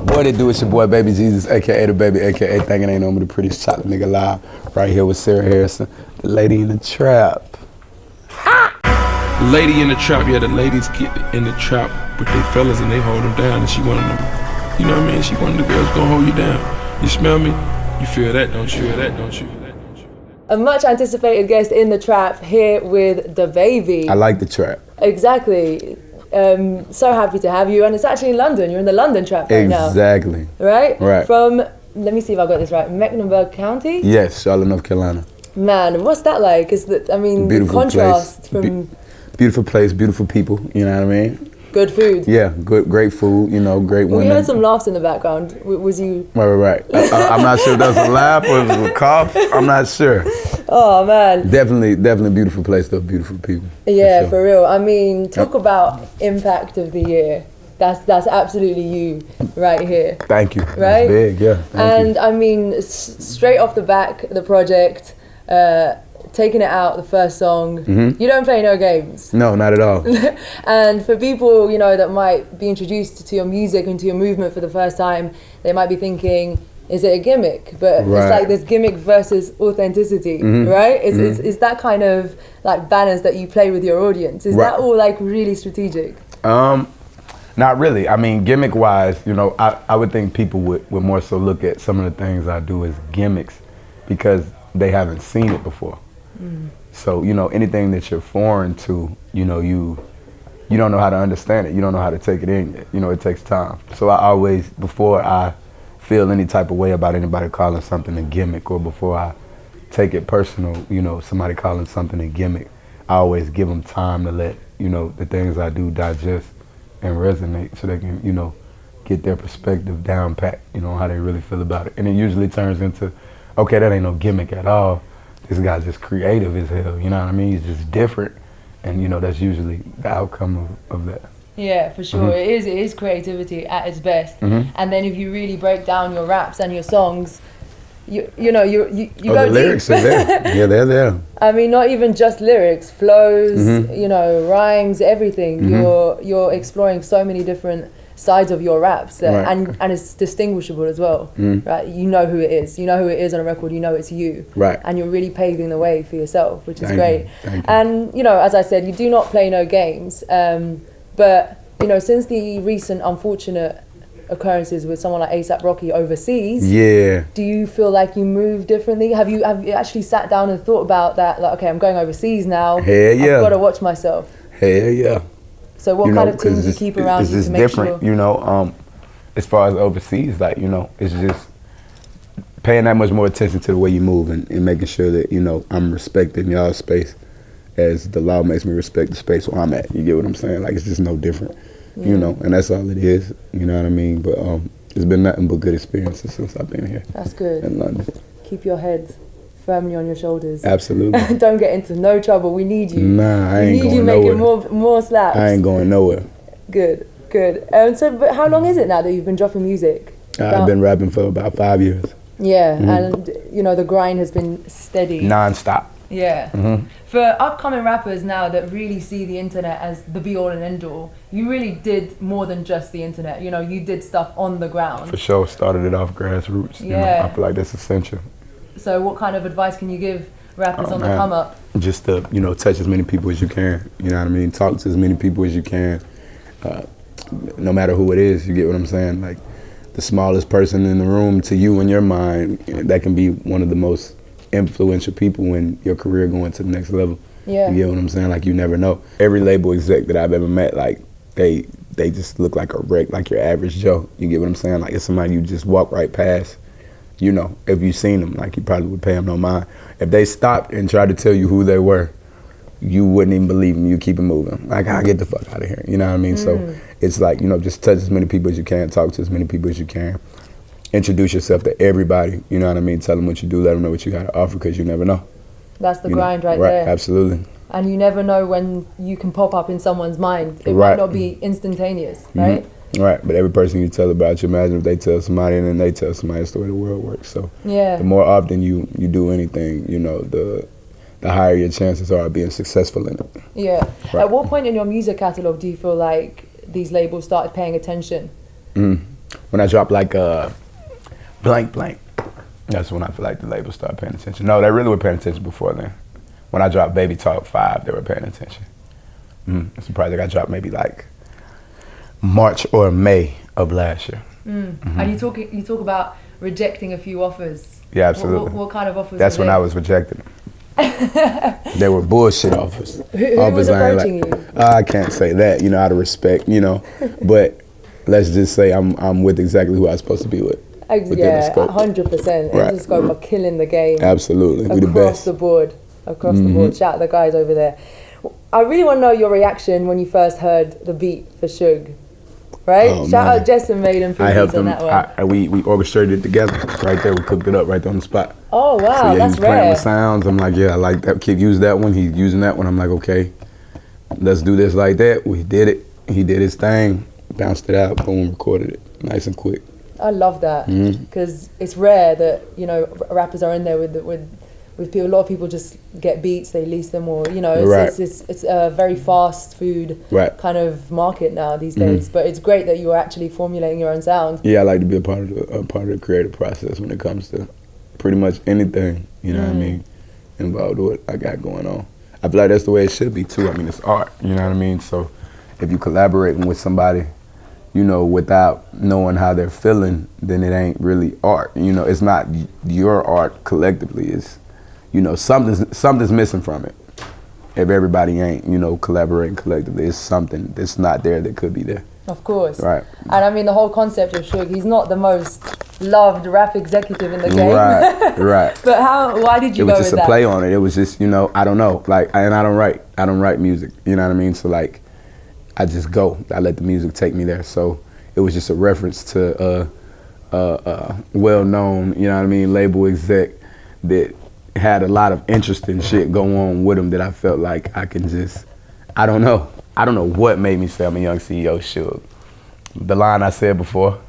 What it do? It's your boy Baby Jesus, aka DaBaby, aka thinking ain't on me, the prettiest chocolate nigga live. Right here with Sarah Harrison, the lady in the trap. Lady in the trap, yeah, the ladies get in the trap with their fellas and they hold them down, and she one of them. You know what I mean? She one of the girls gonna hold you down. You smell me? You feel that, don't you? Feel that, don't you? A much anticipated guest in the trap here with DaBaby. I like the trap. Exactly. So happy to have you, and it's actually in London. You're in the London trap right now. Exactly. Right? Right. From, let me see if I got this right, Mecklenburg County? Yes, Charlotte, North Carolina. Man, what's that like? The contrast from... Beautiful place, beautiful people, you know what I mean? Good food. Yeah, great food, you know, great women. We heard some laughs in the background. Was you... Right. I'm not sure if that was a laugh or if it was a cough. I'm not sure. Oh, man. Definitely beautiful place, though, beautiful people. Yeah, for real. I mean, talk about impact of the year. That's absolutely you right here. Thank you. Right? That's big, yeah. Thank you. I mean, straight off the back, the project, taking it out, the first song, you don't play no games. No, not at all. And for people, you know, that might be introduced to your music and to your movement for the first time, they might be thinking, is it a gimmick? But it's like this gimmick versus authenticity, right? It's that kind of like balance that you play with your audience. Is that all like really strategic? Not really. I mean, gimmick-wise, you know, I would think people would more so look at some of the things I do as gimmicks because they haven't seen it before. So, you know, anything that you're foreign to, you know, you don't know how to understand it. You don't know how to take it in yet. You know, it takes time. So I always, before I feel any type of way about anybody calling something a gimmick, or before I take it personal, you know, somebody calling something a gimmick, I always give them time to let, you know, the things I do digest and resonate so they can, you know, get their perspective down pat, you know, how they really feel about it. And it usually turns into, okay, that ain't no gimmick at all. This guy's just creative as hell, you know what I mean? He's just different. And, you know, that's usually the outcome of that. Yeah, for sure. It is creativity at its best. And then if you really break down your raps and your songs, you go the lyrics deep. are there. Yeah, they're there. I mean, not even just lyrics, flows, you know, rhymes, everything. You're exploring so many different sides of your raps, and it's distinguishable as well, right? You know who it is. You know who it is on a record. You know it's you, right? And you're really paving the way for yourself, which is Thank great. you. Thank you. And you know, as I said, you do not play no games. But you know, since the recent unfortunate occurrences with someone like A$AP Rocky overseas, do you feel like you move differently? Have you actually sat down and thought about that? Like, okay, I'm going overseas now. Hell yeah. I've got to watch myself. Hell yeah. So what kind of teams do you keep around you to make different, sure? you know, as far as overseas, like, you know, it's just paying that much more attention to the way you move and making sure that, you know, I'm respecting y'all's space as the law makes me respect the space where I'm at. You get what I'm saying? Like, it's just no different, you know, and that's all it is, you know what I mean? But it's been nothing but good experiences since I've been here. That's good. In London. Keep your head firmly on your shoulders. Absolutely. Don't get into no trouble. We need you. Nah, I ain't going nowhere. We need you making more slaps. I ain't going nowhere. Good. But how long is it now that you've been dropping music? I've been rapping for about 5 years. Yeah, and you know, the grind has been steady. Non-stop. Yeah. For upcoming rappers now that really see the internet as the be-all and end-all, you really did more than just the internet. You know, you did stuff on the ground. For sure. Started it off grassroots. You know, I feel like that's essential. So what kind of advice can you give rappers on the come up? Just to, you know, touch as many people as you can. You know what I mean? Talk to as many people as you can. No matter who it is, you get what I'm saying? Like, the smallest person in the room to you in your mind, that can be one of the most influential people in your career going to the next level. Yeah. You get what I'm saying? Like, you never know. Every label exec that I've ever met, like, they just look like a wreck, like your average Joe. You get what I'm saying? Like, it's somebody you just walk right past. You know, if you seen them, like, you probably would pay them no mind. If they stopped and tried to tell you who they were, you wouldn't even believe them. You keep it moving. Like, I'll get the fuck out of here. You know what I mean? So it's like, you know, just touch as many people as you can, talk to as many people as you can. Introduce yourself to everybody. You know what I mean? Tell them what you do. Let them know what you got to offer, because you never know. That's the grind right there. Right, absolutely. And you never know when you can pop up in someone's mind. It might not be instantaneous, right? Right, but every person you tell about, you imagine if they tell somebody and then they tell somebody, that's the way the world works. So the more often you do anything, you know, the higher your chances are of being successful in it. Yeah. Right. At what point in your music catalog do you feel like these labels started paying attention? when I drop like blank blank, that's when I feel like the label started paying attention. No, they really were paying attention before then. When I dropped Baby Talk 5, they were paying attention. It's a project I dropped maybe like March or May of last year. And you talk about rejecting a few offers. Yeah, absolutely. What kind of offers? That's when I was rejecting them. They were bullshit offers. Who was approaching you? I can't say that, out of respect, but let's just say I'm with exactly who I was supposed to be with. Yeah, 100%. Right. Just go for killing the game. Absolutely, we the best. Across the board. Shout out the guys over there. I really want to know your reaction when you first heard the beat for Suge. Right? Oh, Shout out JetsonMade and Pooh Beatz on that one. We orchestrated it together right there. We cooked it up right there on the spot. Oh wow, so, yeah, that's he was playing rare. with sounds. I'm like, yeah, I like that. Kid used that one. He's using that one. I'm like, okay, let's do this like that. We did it. He did his thing, bounced it out, boom, recorded it, nice and quick. I love that because it's rare that rappers are in there with people. A lot of people just get beats, they lease them, or it's a very fast food kind of market now these days. But it's great that you are actually formulating your own sound. Yeah, I like to be a part of the creative process when it comes to pretty much anything. You know what I mean, involved with what I got going on. I feel like that's the way it should be too. I mean, it's art. You know what I mean. So if you collaborating with somebody, without knowing how they're feeling, then it ain't really art. It's not your art collectively. It's something's missing from it. If everybody ain't, collaborating collectively, it's something that's not there that could be there. Of course. Right. And I mean, the whole concept of Suge, he's not the most loved rap executive in the game. Right. But why did you go with that? It was just a play on it. It was just, I don't know. And I don't write music. You know what I mean? So I just go. I let the music take me there. So it was just a reference to well-known, label exec that had a lot of interesting shit go on with him that I felt like I can just, I don't know what made me say I'm a young CEO Suge. The line I said before,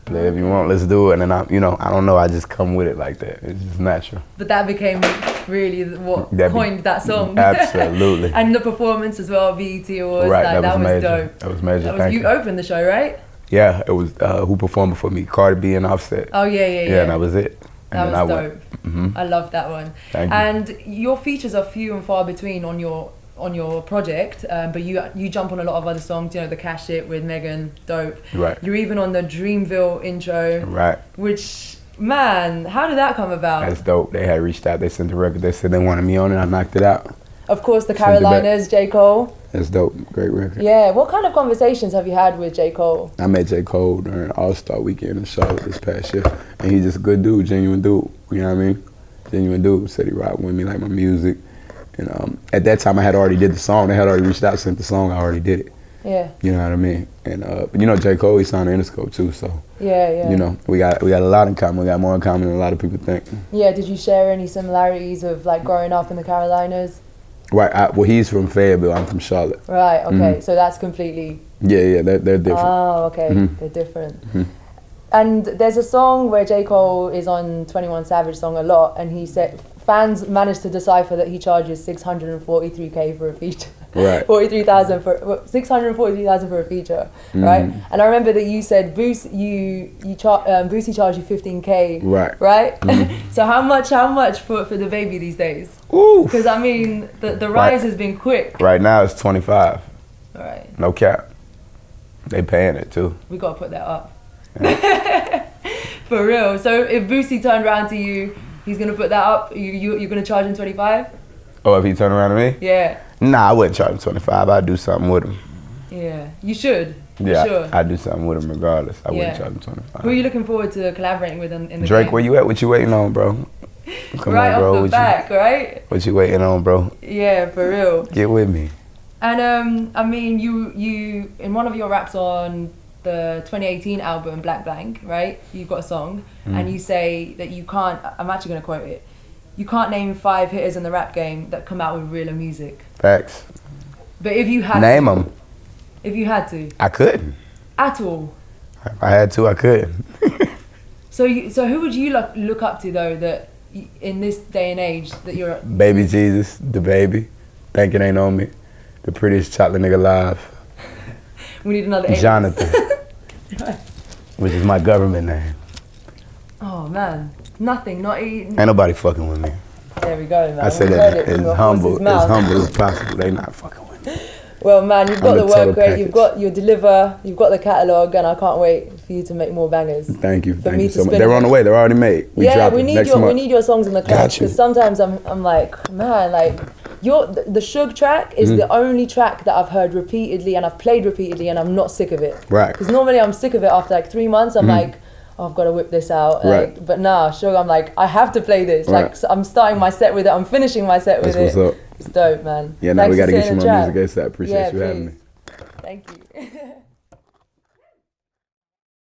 play if you want, let's do it. And then I don't know, I just come with it like that. It's just natural. But that became really what coined that song. Absolutely. And the performance as well, BET Awards. Right, that was major. Dope. That was major, You opened the show, right? Yeah, it was, who performed before me? Cardi B and Offset. Oh, yeah. Yeah, and that was it. That was dope. I love that one. Thank you. And your features are few and far between on your project, but you jump on a lot of other songs. The Cash It with Megan, dope. Right. You're even on the Dreamville intro. Right. Which, man, how did that come about? That's dope. They had reached out. They sent the record. They said they wanted me on it. I knocked it out. Of course, the Carolinas, J. Cole. That's dope. Great record. Yeah. What kind of conversations have you had with J. Cole? I met J. Cole during All-Star Weekend in Charlotte this past year. And he's just a good dude, genuine dude. You know what I mean? Genuine dude. Said he rocked with me, like my music. And at that time, I had already did the song. They had already reached out, sent the song. I already did it. Yeah. You know what I mean? And but J. Cole, he signed to Interscope too. So yeah. We got a lot in common. We got more in common than a lot of people think. Yeah. Did you share any similarities of growing up in the Carolinas? Right. Well, he's from Fayetteville. I'm from Charlotte. Right. Okay. So that's completely. Yeah. They're different. Oh, okay. They're different. And there's a song where J. Cole is on 21 Savage song a lot, and he said fans managed to decipher that he charges $643K for a feature. Right. 43,000 for 643,000 for a feature, right? And I remember that you said Boosie charged you 15K, right? So how much for DaBaby these days? Because I mean the rise has been quick. Right now it's 25. All right. No cap. They paying it too. We gotta put that up. Yeah. For real. So if Boosie turned around to you, he's gonna put that up. You're gonna charge him 25? Oh, if he turned around to me? Yeah. Nah, I wouldn't charge him 25. I'd do something with him. Yeah, you should. Yeah, sure. I'd do something with him regardless. I wouldn't charge him 25. Who are you looking forward to collaborating with in the Drake, game? where you at? What you waiting on, bro? Come right on, bro. off the back, right? What you waiting on, bro? Yeah, for real. Get with me. And I mean, you in one of your raps on the 2018 album Black Blank, right? You've got a song, and you say that you can't. I'm actually gonna quote it. You can't name 5 hitters in the rap game that come out with realer music. Facts. But if you had name them. If you had to. I couldn't. At all. If I had to, I couldn't. So who would you look up to though that in this day and age that you're? Baby Jesus, DaBaby, Think It Ain't On Me, the prettiest chocolate nigga alive. We need another alias. Jonathan. Right. which is my government name. Oh man, nothing, not eating. Ain't nobody fucking with me. There we go, man. I say that as humble as possible. They not fucking with me. Well, man, you've got the work rate, you've got your deliver, you've got the catalogue, and I can't wait for you to make more bangers. Thank you. Thank you so much. They're on the way. They're already made. We need your songs in the club, because sometimes I'm like, man, like the Suge track is the only track that I've heard repeatedly and I've played repeatedly and I'm not sick of it. Right. Because normally I'm sick of it after like 3 months. I'm like, oh, I've got to whip this out. Right. Like, but nah, Suge, I'm like, I have to play this. Right. Like, so I'm starting my set with it. I'm finishing my set with That's it. what's up. It's dope, man. Yeah, now we got to get you more music. I appreciate you having me. Thank you.